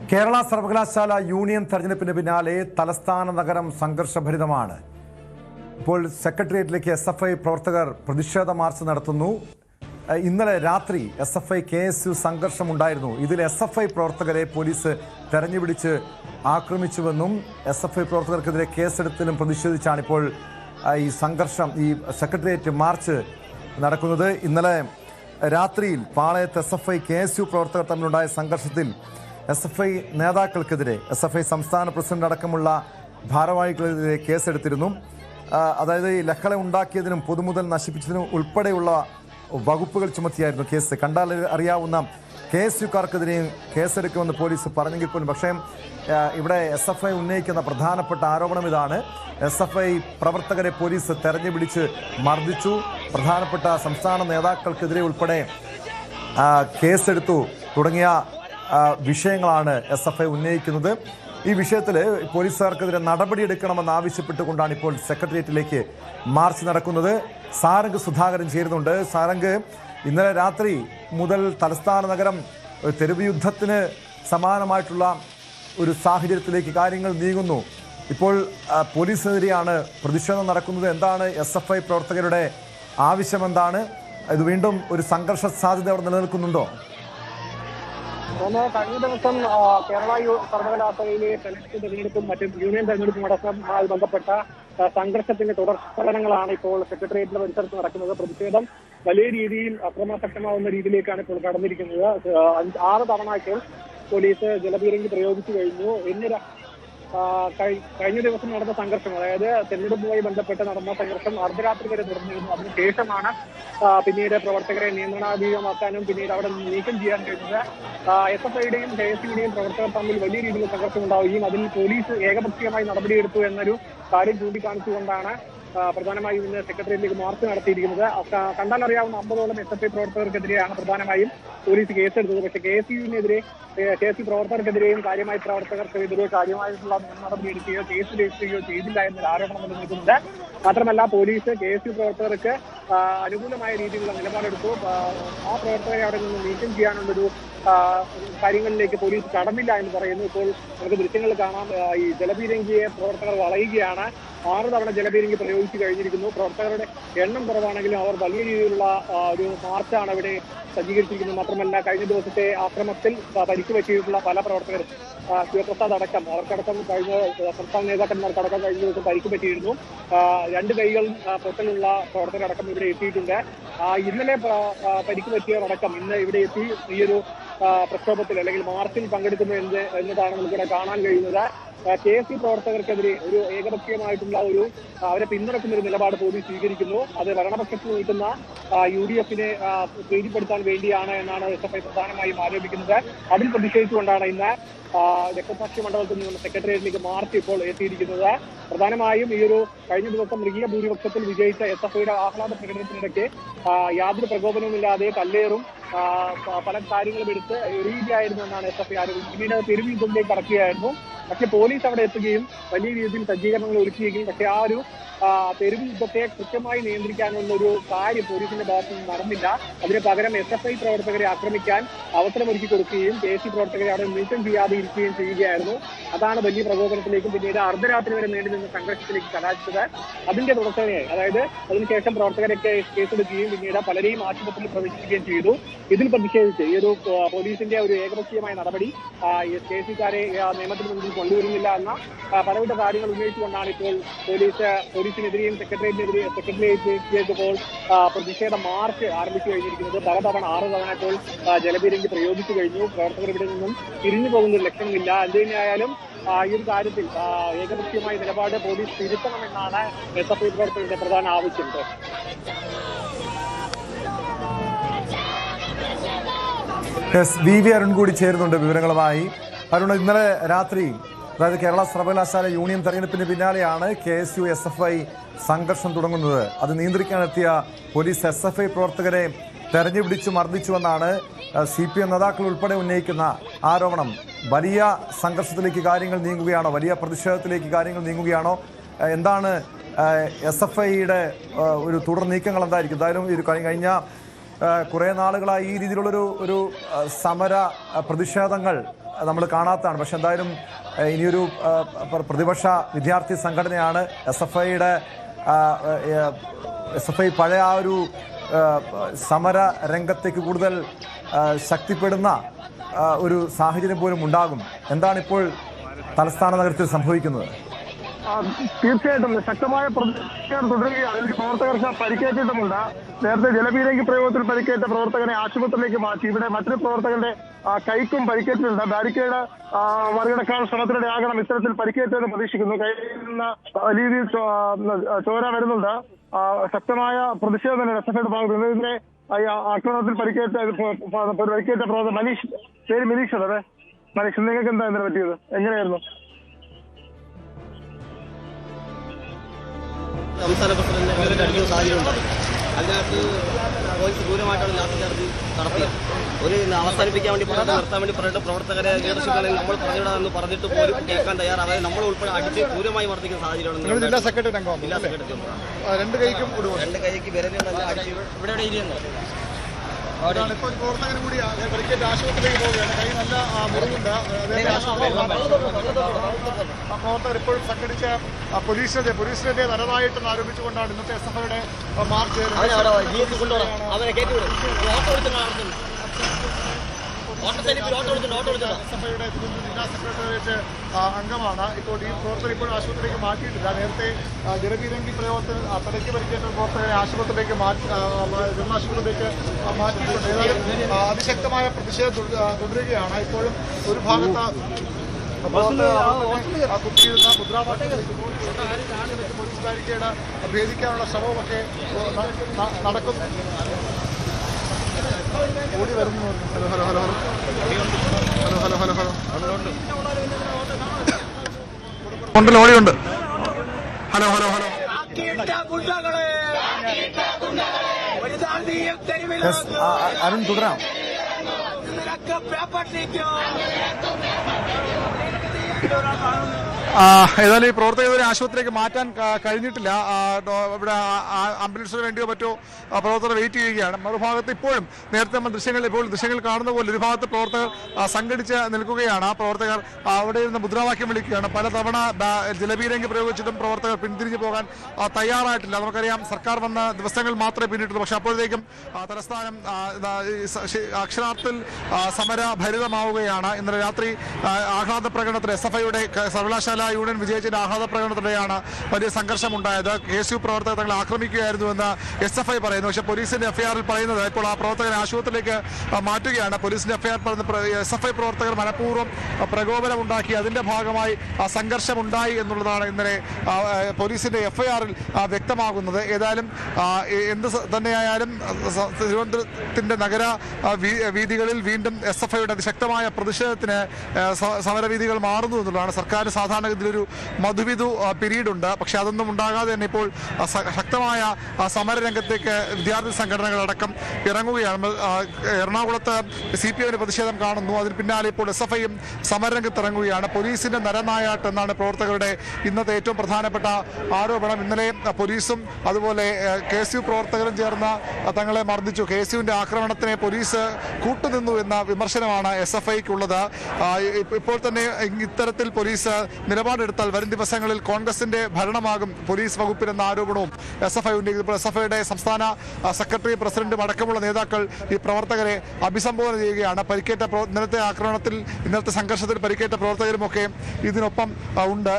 കേരള സർവകലാശാല യൂണിയൻ തെരഞ്ഞെടുപ്പിന് പിന്നാലെ തലസ്ഥാന നഗരം സംഘർഷഭരിതമാണ്. ഇപ്പോൾ സെക്രട്ടേറിയറ്റിലേക്ക് SFI പ്രവർത്തകർ പ്രതിഷേധ മാർച്ച് നടത്തുന്നു. ഇന്നലെ രാത്രി SFI KSU സംഘർഷമുണ്ടായിരുന്നു. ഇതിൽ SFI പ്രവർത്തകരെ പോലീസ് തെരഞ്ഞുപിടിച്ച് ആക്രമിച്ചുവെന്നും SFI പ്രവർത്തകർക്കെതിരെ കേസെടുത്തതിലും പ്രതിഷേധിച്ചാണ് ഇപ്പോൾ ഈ സംഘർഷം, ഈ സെക്രട്ടേറിയറ്റ് മാർച്ച് നടക്കുന്നത്. ഇന്നലെ രാത്രിയിൽ പാളയത്ത് SFI KSU പ്രവർത്തകർ തമ്മിലുണ്ടായ സംഘർഷത്തിൽ SFI നേതാക്കൾക്കെതിരെ SFI സംസ്ഥാന പ്രസിഡന്റ് അടക്കമുള്ള ഭാരവാഹികൾക്കെതിരെ കേസെടുത്തിരുന്നു. അതായത് ഈ ലഹള ഉണ്ടാക്കിയതിനും പൊതുമുതൽ നശിപ്പിച്ചതിനും ഉൾപ്പെടെയുള്ള വകുപ്പുകൾ ചുമത്തിയായിരുന്നു കേസ്. കണ്ടാൽ അറിയാവുന്ന KSUക്കാർക്കെതിരെയും കേസെടുക്കുമെന്ന് പോലീസ് പറഞ്ഞെങ്കിൽ പോലും പക്ഷേ ഇവിടെ SFI ഉന്നയിക്കുന്ന പ്രധാനപ്പെട്ട ആരോപണം ഇതാണ്: SFI പ്രവർത്തകരെ പോലീസ് തെരഞ്ഞുപിടിച്ച് മർദ്ദിച്ചു, പ്രധാനപ്പെട്ട സംസ്ഥാന നേതാക്കൾക്കെതിരെ ഉൾപ്പെടെ കേസെടുത്തു തുടങ്ങിയ വിഷയങ്ങളാണ് SFI ഉന്നയിക്കുന്നത്. ഈ വിഷയത്തിൽ പോലീസുകാർക്കെതിരെ നടപടിയെടുക്കണമെന്ന് ആവശ്യപ്പെട്ടുകൊണ്ടാണ് ഇപ്പോൾ സെക്രട്ടേറിയറ്റിലേക്ക് മാർച്ച് നടക്കുന്നത്. സാരംഗ് സുധാകരൻ ചേരുന്നുണ്ട്. സാരംഗ്, ഇന്നലെ രാത്രി മുതൽ തലസ്ഥാന നഗരം തെരുവ് യുദ്ധത്തിന് സമാനമായിട്ടുള്ള ഒരു സാഹചര്യത്തിലേക്ക് കാര്യങ്ങൾ നീങ്ങുന്നു. ഇപ്പോൾ പോലീസിനെതിരെയാണ് പ്രതിഷേധം നടക്കുന്നത്. എന്താണ് SFI പ്രവർത്തകരുടെ ആവശ്യം? എന്താണ് ഇത്? വീണ്ടും ഒരു സംഘർഷ സാധ്യത അവിടെ നിലനിൽക്കുന്നുണ്ടോ? കഴിഞ്ഞ ദിവസം കേരള സർവകലാശാലയിലെ സെലക്ട് തെരഞ്ഞെടുപ്പും മറ്റും യൂണിയൻ തെരഞ്ഞെടുപ്പും അടക്കമായി ബന്ധപ്പെട്ട സംഘർഷത്തിന്റെ തുടർഫലനങ്ങളാണ് ഇപ്പോൾ സെക്രട്ടേറിയറ്റിലെ പരിസരത്ത് നടക്കുന്നത്. പ്രതിഷേധം വലിയ രീതിയിൽ അക്രമാസക്തമാവുന്ന രീതിയിലേക്കാണ് ഇപ്പോൾ കടന്നിരിക്കുന്നത്. 6 തവണയ്ക്ക് പോലീസ് ജലപീരങ്കി പ്രയോഗിച്ചു കഴിഞ്ഞു. കഴിഞ്ഞ ദിവസം നടന്ന സംഘർഷം, അതായത് തെരഞ്ഞെടുപ്പുമായി ബന്ധപ്പെട്ട് നടന്ന സംഘർഷം അർദ്ധരാത്രി വരെ തുടർന്നിരുന്നു. അതിനുശേഷമാണ് പിന്നീട് പ്രവർത്തകരെ നിയന്ത്രണാതീതമാക്കാനും പിന്നീട് അവിടെ നീക്കം ചെയ്യാൻ കഴിഞ്ഞത്. SFIയുടെയും KSUയുടെയും പ്രവർത്തകർ തമ്മിൽ വലിയ രീതിയിൽ സംഘർഷം ഉണ്ടാവുകയും അതിൽ പോലീസ് ഏകപക്ഷീയമായി നടപടിയെടുത്തു എന്നൊരു കാര്യം ചൂണ്ടിക്കാണിച്ചുകൊണ്ടാണ് പ്രധാനമായും ഇന്ന് സെക്രട്ടേറിയറ്റിലേക്ക് മാർച്ച് നടത്തിയിരിക്കുന്നത്. കണ്ടാൽ അറിയാവുന്ന 50ഓളം SFI പ്രവർത്തകർക്കെതിരെയാണ് പ്രധാനമായും പോലീസ് കേസെടുത്തത്. പക്ഷേ KSU പ്രവർത്തകർക്കെതിരെയും പ്രവർത്തകർക്കെതിരെ കാര്യമായിട്ടുള്ള നടപടി എടുക്കുകയോ കേസ് രജിസ്റ്റർ ചെയ്തില്ല എന്നൊരു ആരോപണം നിലനിൽക്കുന്നുണ്ട്. മാത്രമല്ല, പോലീസ് KSU പ്രവർത്തകർക്ക് അനുകൂലമായ രീതിയിലുള്ള നിലപാടെടുത്തു. ആ പ്രവർത്തകരെ അവിടെ നിന്ന് നീക്കം ചെയ്യാനുള്ളൊരു കാര്യങ്ങളിലേക്ക് പോലീസ് കടന്നില്ല എന്ന് പറയുന്നു. ഇപ്പോൾ നമുക്ക് ദൃശ്യങ്ങൾ കാണാം. ഈ ജലപീരങ്കിയെ പ്രവർത്തകർ വളയുകയാണ്. 6 തവണ ജലപീരങ്കി പ്രയോഗിച്ചു കഴിഞ്ഞിരിക്കുന്നു. പ്രവർത്തകരുടെ എണ്ണം കുറവാണെങ്കിലും അവർ വലിയ രീതിയിലുള്ള ഒരു മാർച്ചാണ് ഇവിടെ സജ്ജീകരിച്ചിരിക്കുന്നത്. മാത്രമല്ല, കഴിഞ്ഞ ദിവസത്തെ ആക്രമണത്തിൽ പരിക്ക് പറ്റിയിട്ടുള്ള പല പ്രവർത്തകരും, ശിവപ്രസാദ് അടക്കം, അവർക്കടക്കം കഴിഞ്ഞ സംസ്ഥാന നേതാക്കന്മാർക്കടക്കം കഴിഞ്ഞ ദിവസം പരിക്ക് പറ്റിയിരുന്നു. 2 കൈകൾ പൊട്ടലുള്ള പ്രവർത്തകരടക്കം ഇവിടെ എത്തിയിട്ടുണ്ട്. ഇന്നലെ പരിക്ക് പറ്റിയവരടക്കം ഇന്ന് ഇവിടെ എത്തി ഈ ഒരു പ്രക്ഷോഭത്തിൽ അല്ലെങ്കിൽ മാർച്ചിൽ പങ്കെടുക്കുന്നു എന്നതാണ് നമുക്കിവിടെ കാണാൻ കഴിയുന്നത്. KSU പ്രവർത്തകർക്കെതിരെ ഒരു ഏകപക്ഷീയമായിട്ടുള്ള അവരെ പിന്തുണക്കുന്ന ഒരു നിലപാട് പോലീസ് സ്വീകരിക്കുന്നു. അത് ഭരണപക്ഷത്ത് നിൽക്കുന്ന UDFനെ പ്രീതിപ്പെടുത്താൻ വേണ്ടിയാണ് എന്നാണ് SFI പ്രധാനമായും ആരോപിക്കുന്നത്. അതിൽ പ്രതിഷേധിച്ചുകൊണ്ടാണ് ഇന്ന് രക്തസാക്ഷി മണ്ഡലത്തിൽ നിന്ന് സെക്രട്ടേറിയറ്റിലേക്ക് മാർച്ച് ഇപ്പോൾ എത്തിയിരിക്കുന്നത്. പ്രധാനമായും കഴിഞ്ഞ ദിവസം മൃഗീയ ഭൂരിപക്ഷത്തിൽ വിജയിച്ച SFIയുടെ ആഹ്ലാദ പ്രകടനത്തിനിടയ്ക്ക് യാതൊരു പ്രകോപനവുമില്ലാതെ കല്ലേറും പല കാര്യങ്ങളും എടുത്ത് എറിയുകയായിരുന്നു എന്നാണ് SFI ആരോപിച്ചത്. പിന്നീട് തെരുവ് യുദ്ധത്തിലേക്ക് കടക്കുകയായിരുന്നു. പക്ഷെ പോലീസ് അവിടെ എത്തുകയും വലിയ രീതിയിൽ സജ്ജീകരണങ്ങൾ ഒരുക്കുകയും പക്ഷെ ആ ഒരു തെരുവ് യുദ്ധത്തെ കൃത്യമായി നിയന്ത്രിക്കാനുള്ള ഒരു കാര്യം പോലീസിന്റെ ഭാഗത്ത് നിന്ന് നടന്നില്ല. അതിന് പകരം SFI പ്രവർത്തകരെ ആക്രമിക്കാൻ അവസരമൊരുക്കി കൊടുക്കുകയും KSU പ്രവർത്തകരെ അവിടെ നീക്കം ചെയ്യാതെ ഇരിക്കുകയും ചെയ്യുകയായിരുന്നു. അതാണ് വലിയ പ്രകോപനത്തിലേക്കും പിന്നീട് അർദ്ധരാത്രി വരെ നീണ്ടു നിന്ന സംഘർഷത്തിലേക്ക് കലാശിച്ചത്. അതിന്റെ തുടർച്ചയായി, അതായത് അതിനുശേഷം പ്രവർത്തകരൊക്കെ കേസെടുക്കുകയും പിന്നീട് പലരെയും ആശുപത്രിയിൽ പ്രവേശിപ്പിക്കുകയും ചെയ്തു. ഇതിൽ പ്രതിഷേധിച്ച് ഈ പോലീസിന്റെ ഒരു ഏകപക്ഷീയമായ നടപടി KSUക്കാരെ നിയമത്തിന് മുന്നിൽ കൊണ്ടുവരുന്നില്ല എന്ന പലവിധ കാര്യങ്ങൾ ഉന്നയിച്ചുകൊണ്ടാണ് ഇപ്പോൾ പോലീസിനെതിരെയും സെക്രട്ടേറിയറ്റിലേക്ക് ഇപ്പോൾ പ്രതിഷേധ മാർച്ച് ആരംഭിച്ചു കഴിഞ്ഞിരിക്കുന്നത്. പലതവണ 6 തവണ ഇപ്പോൾ ജലപീരങ്കി പ്രയോഗിച്ചു കഴിഞ്ഞു. പ്രവർത്തകർ ഇവിടെ നിന്നും തിരിഞ്ഞു പോകുന്ന ഒരു ലക്ഷ്യമില്ല. എന്ത് തന്നെയായാലും ഈ ഒരു കാര്യത്തിൽ ഏകപക്ഷീയമായ നിലപാട് പോലീസ് തിരുത്തണമെന്നാണ് SFI പ്രവർത്തകരുടെ പ്രധാന ആവശ്യം. VV അരുൺ കൂടി ചേരുന്നുണ്ട് വിവരങ്ങളുമായി. അരുൺ, ഇന്നലെ രാത്രി, അതായത് കേരള സർവകലാശാല യൂണിയൻ തെരഞ്ഞെടുപ്പിന് പിന്നാലെയാണ് KSU SFI സംഘർഷം തുടങ്ങുന്നത്. അത് നിയന്ത്രിക്കാനെത്തിയ പോലീസ് SFI പ്രവർത്തകരെ തെരഞ്ഞുപിടിച്ചു മർദ്ദിച്ചുവെന്നാണ് CPM നേതാക്കൾ ഉൾപ്പെടെ ഉന്നയിക്കുന്ന ആരോപണം. വലിയ സംഘർഷത്തിലേക്ക് കാര്യങ്ങൾ നീങ്ങുകയാണോ? വലിയ പ്രതിഷേധത്തിലേക്ക് കാര്യങ്ങൾ നീങ്ങുകയാണോ? എന്താണ് SFIയുടെ ഒരു തുടർ നീക്കങ്ങൾ എന്തായിരിക്കും? എന്തായാലും കഴിഞ്ഞ കുറേ നാളുകളായി ഈ രീതിയിലുള്ളൊരു സമര പ്രതിഷേധങ്ങൾ നമ്മൾ കാണാത്തതാണ്. പക്ഷെ എന്തായാലും ഇനിയൊരു പ്രതിപക്ഷ വിദ്യാർത്ഥി സംഘടനയാണ് SFI പഴയ ആ ഒരു സമര രംഗത്തേക്ക് കൂടുതൽ ശക്തിപ്പെടുന്ന ഒരു സാഹചര്യം പോലും ഉണ്ടാകും. എന്താണിപ്പോൾ തലസ്ഥാന നഗരത്തിൽ സംഭവിക്കുന്നത്? തീർച്ചയായിട്ടും ശക്തമായ പ്രതിഷേധം തുടരുകയാണ്. ഇതിൽ പ്രവർത്തകർക്ക് പരിക്കേറ്റിട്ടുമുണ്ട്. നേരത്തെ ജലപീരങ്കി പ്രയോഗത്തിൽ പരിക്കേറ്റ പ്രവർത്തകനെ ആശുപത്രിയിലേക്ക് മാറ്റി. ഇവിടെ മറ്റൊരു പ്രവർത്തകന്റെ കൈക്കും പരിക്കേറ്റിട്ടുണ്ട്. ബാരിക്കേഡ് മറികടക്കാനുള്ള ശ്രമത്തിലൂടെ ആകണം ഇത്തരത്തിൽ പരിക്കേറ്റെന്ന് പ്രതീക്ഷിക്കുന്നു. കയ്യിൽ നിന്ന് വലിയ രീതിയിൽ ചോര വരുന്നുണ്ട്. ശക്തമായ പ്രതിഷേധം തന്നെ SFIയുടെ ഭാഗത്ത്. ഇതിനെ ആക്രമണത്തിൽ പരിക്കേറ്റ പ്രവർത്തകർ മനീഷ്, പേര് മനീഷ് അല്ലേ? മനീഷ്, നിങ്ങൾക്ക് എന്താ ഇതിനെ പറ്റിയത്? എങ്ങനെയായിരുന്നു? സംസ്ഥാന പ്രസിഡന്റ് അടിക്കുന്ന സാഹചര്യം ഉണ്ടായി. അതിനകത്ത് പോലീസ് ദൂരമായിട്ടാണ് ലാത്തി ചാർജ് നടത്തിയത്. ഒരു അവസാനിപ്പിക്കാൻ വേണ്ടി നിർത്താൻ വേണ്ടി പറഞ്ഞിട്ട് പ്രവർത്തകരെ ലീഡർഷിപ്പുകളിൽ നമ്മൾ പറഞ്ഞിടാമെന്ന് പറഞ്ഞിട്ട് പോലും കേൾക്കാൻ തയ്യാറാകാതെ നമ്മൾ ഉൾപ്പെടെ അടിച്ച് ദൂരമായി മർദ്ദിക്കുന്ന സാഹചര്യമാണ്. ജില്ലാ സെക്രട്ടറി അംഗം രണ്ട് കൈക്ക് വിരലുകളല്ല അടിച്ച് ഇവിടെ ഇരിക്കുന്നു. ഇപ്പോൾ പ്രവർത്തകനും കൂടി പരിക്കേറ്റ് ആശുപത്രിയിലേക്ക് പോവുകയാണ്. കൈ നല്ല മുറിവുണ്ട്. പ്രവർത്തകർ ഇപ്പോഴും സംഘടിച്ച പോലീസിനെതിരെ നരനായിട്ടെന്ന് ആരോപിച്ചുകൊണ്ടാണ് ഇന്നത്തെ SFIയുടെ മാർച്ച്. SFIയുടെ ജില്ലാ സെക്രട്ടേറിയറ്റ് അംഗമാണ്. ഇപ്പോൾ ഈ പ്രവർത്തകർ ഇപ്പോൾ ആശുപത്രിയിലേക്ക് മാറ്റിയിട്ടില്ല. നേരത്തെ ജലപീരങ്കി പ്രയോഗത്തിൽ തലയ്ക്ക് പരിക്കേറ്റ പ്രവർത്തകരെ ആശുപത്രിയിലേക്ക് ജനലാശുപത്രിയിലേക്ക് മാറ്റിയിട്ടുണ്ട്. ഏതായാലും അതിശക്തമായ പ്രതിഷേധം തുടരുകയാണ്. ഇപ്പോഴും ഒരു ഭാഗത്ത് കുത്തിയിരുന്ന മുദ്രാവാക്യം പോലീസ് ബാരിക്കേഡ് ഭേദിക്കാനുള്ള ശ്രമവുമൊക്കെ നടക്കുന്നു. ഓടി വരുന്നു. Hello hello hello hello hello hello hello ഉണ്ട്, ഓടിയുണ്ട്. ഹലോ ഹലോ ഹലോ അരുൺ തുടരാം. ഏതായാലും ഈ പ്രവർത്തകരെ ആശുപത്രിയിലേക്ക് മാറ്റാൻ കഴിഞ്ഞിട്ടില്ല. ഇവിടെ ആംബുലൻസിന് വേണ്ടിയോ മറ്റോ പ്രവർത്തകർ വെയിറ്റ് ചെയ്യുകയാണ്. മറുഭാഗത്ത് ഇപ്പോഴും നേരത്തെ നമ്മൾ ദൃശ്യങ്ങൾ കാണുന്ന പോലെ ഒരു ഭാഗത്ത് പ്രവർത്തകർ സംഘടിച്ച് നിൽക്കുകയാണ്. ആ പ്രവർത്തകർ അവിടെ ഇരുന്ന് മുദ്രാവാക്യം വിളിക്കുകയാണ്. പലതവണ ജലപീരങ്കി പ്രയോഗിച്ചിട്ടും പ്രവർത്തകർ പിന്തിരിഞ്ഞു പോകാൻ തയ്യാറായിട്ടില്ല. നമുക്കറിയാം, സർക്കാർ വന്ന ദിവസങ്ങൾ മാത്രമേ പിന്നിട്ടുള്ളൂ. പക്ഷെ അപ്പോഴത്തേക്കും തലസ്ഥാനം അക്ഷരാർത്ഥത്തിൽ സമരഭരിതമാവുകയാണ്. ഇന്നലെ രാത്രി ആഹ്ലാദ പ്രകടനത്തിൽ SFIയുടെ സർവകലാശാല യൂണിയൻ വിജയിച്ചതിന്റെ ആഹ്ലാദ പ്രകടനത്തിലെയാണ് വലിയ സംഘർഷമുണ്ടായത്. KSU പ്രവർത്തകർ തങ്ങളെ ആക്രമിക്കുകയായിരുന്നുവെന്ന് SFI പറയുന്നു. പക്ഷേ പോലീസിന്റെ FIR പറയുന്നത് ഇപ്പോൾ ആ പ്രവർത്തകരെ ആശുപത്രിയിലേക്ക് മാറ്റുകയാണ്. പോലീസിന്റെ FIR പറയുന്ന SFI പ്രവർത്തകർ മനഃപൂർവ്വം പ്രകോപനമുണ്ടാക്കി അതിന്റെ ഭാഗമായി സംഘർഷമുണ്ടായി എന്നുള്ളതാണ് ഇന്നലെ പോലീസിന്റെ FIR-ൽ വ്യക്തമാകുന്നത്. ഏതായാലും എന്ത് തന്നെയായാലും തിരുവനന്തപുരത്തിന്റെ നഗര വീഥികളിൽ വീണ്ടും SFIയുടെ അതിശക്തമായ പ്രതിഷേധത്തിന് സമരവീഥികൾ മാറുന്നു എന്നുള്ളതാണ്. സർക്കാർ സാധാരണഗതിയിലൊരു മധുവിധു പീരീഡ് ഉണ്ട്. പക്ഷെ അതൊന്നും ഉണ്ടാകാതെ തന്നെ ഇപ്പോൾ ശക്തമായ സമരരംഗത്തേക്ക് വിദ്യാർത്ഥി സംഘടനകളടക്കം ഇറങ്ങുകയാണ്. എറണാകുളത്ത് CPIയുടെ പ്രതിഷേധം കാണുന്നു. അതിന് പിന്നാലെ ഇപ്പോൾ SFIയും സമരരംഗത്ത് ഇറങ്ങുകയാണ്. പോലീസിന്റെ നരനായാട്ട് എന്നാണ് പ്രവർത്തകരുടെ ഇന്നത്തെ ഏറ്റവും പ്രധാനപ്പെട്ട ആരോപണം. ഇന്നലെ പോലീസും അതുപോലെ KSU പ്രവർത്തകരും ചേർന്ന് തങ്ങളെ മർദ്ദിച്ചു. KSUവിന്റെ ആക്രമണത്തിന് പോലീസ് കൂട്ടുനിന്നു എന്ന വിമർശനമാണ് SFIക്കുള്ളത്. ഇപ്പോൾ തന്നെ ഇത്തരത്തിൽ പോലീസ് നിലപാടെടുത്താൽ വരും ദിവസങ്ങളിൽ കോൺഗ്രസിന്റെ ഭരണമാകും പോലീസ് വകുപ്പിനെന്ന ആരോപണവും SFI ഉന്നയിക്കുന്നു. SFIയുടെ സംസ്ഥാന സെക്രട്ടറി, പ്രസിഡന്റും അടക്കമുള്ള നേതാക്കൾ ഈ പ്രവർത്തകരെ അഭിസംബോധന ചെയ്യുകയാണ്. പരിക്കേറ്റ ഇന്നലത്തെ ആക്രമണത്തിൽ, ഇന്നലത്തെ സംഘർഷത്തിൽ പരിക്കേറ്റ പ്രവർത്തകരുമൊക്കെ ഇതിനൊപ്പം ഉണ്ട്.